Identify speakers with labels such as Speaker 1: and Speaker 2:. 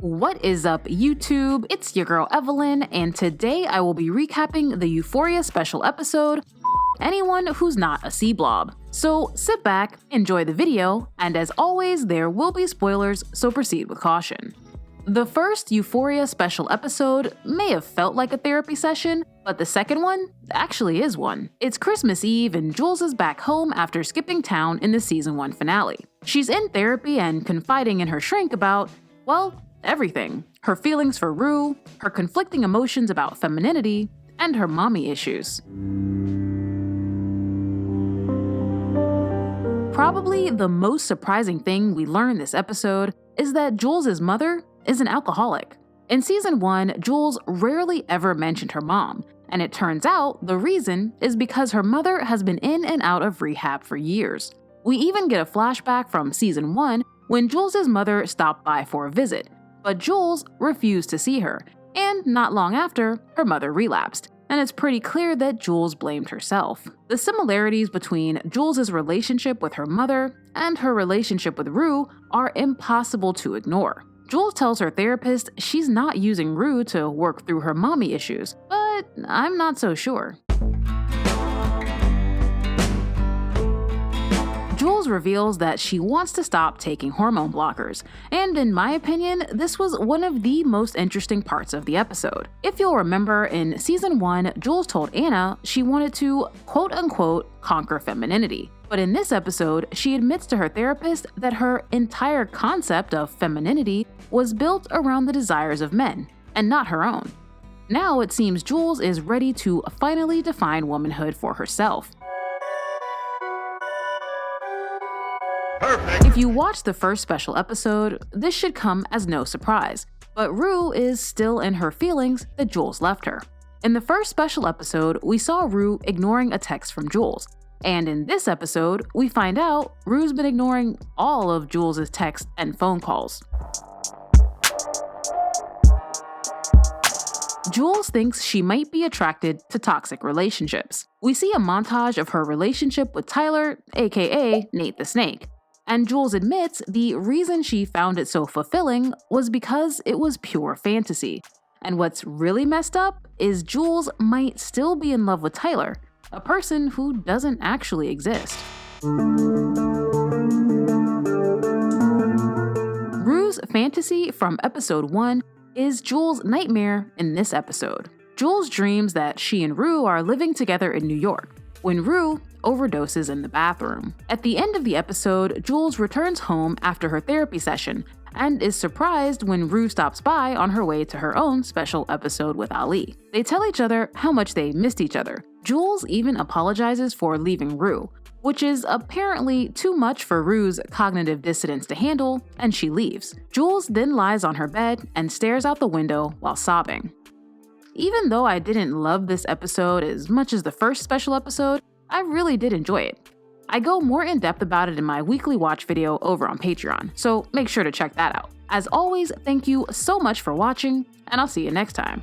Speaker 1: What is up, YouTube? It's your girl Evelyn, and today I will be recapping the Euphoria special episode, Anyone Who's Not a Sea Blob. So sit back, enjoy the video, and as always, there will be spoilers, so proceed with caution. The first Euphoria special episode may have felt like a therapy session, but the second one actually is one. It's Christmas Eve and Jules is back home after skipping town in the season 1 finale. She's in therapy and confiding in her shrink about, well, everything. Her feelings for Rue, her conflicting emotions about femininity, and her mommy issues. Probably the most surprising thing we learn this episode is that Jules' mother is an alcoholic. In season 1, Jules rarely ever mentioned her mom, and it turns out the reason is because her mother has been in and out of rehab for years. We even get a flashback from season 1 when Jules' mother stopped by for a visit, but Jules refused to see her, and not long after, her mother relapsed, and it's pretty clear that Jules blamed herself. The similarities between Jules' relationship with her mother and her relationship with Rue are impossible to ignore. Jules tells her therapist she's not using Rue to work through her mommy issues, but I'm not so sure. Jules reveals that she wants to stop taking hormone blockers, and in my opinion, this was one of the most interesting parts of the episode. If you'll remember, in season 1, Jules told Anna she wanted to quote-unquote conquer femininity. But in this episode, she admits to her therapist that her entire concept of femininity was built around the desires of men, and not her own. Now it seems Jules is ready to finally define womanhood for herself.
Speaker 2: Perfect.
Speaker 1: If you watched the first special episode, this should come as no surprise, but Rue is still in her feelings that Jules left her. In the first special episode, we saw Rue ignoring a text from Jules, and in this episode, we find out Rue's been ignoring all of Jules' texts and phone calls. Jules thinks she might be attracted to toxic relationships. We see a montage of her relationship with Tyler, aka Nate the Snake. And Jules admits the reason she found it so fulfilling was because it was pure fantasy. And what's really messed up is Jules might still be in love with Tyler, a person who doesn't actually exist. Rue's fantasy from episode 1 is Jules' nightmare in this episode. Jules dreams that she and Rue are living together in New York, when Rue overdoses in the bathroom. At the end of the episode, Jules returns home after her therapy session and is surprised when Rue stops by on her way to her own special episode with Ali. They tell each other how much they missed each other. Jules even apologizes for leaving Rue, which is apparently too much for Rue's cognitive dissonance to handle, and she leaves. Jules then lies on her bed and stares out the window while sobbing. Even though I didn't love this episode as much as the first special episode, I really did enjoy it. I go more in depth about it in my weekly watch video over on Patreon, so make sure to check that out. As always, thank you so much for watching, and I'll see you next time.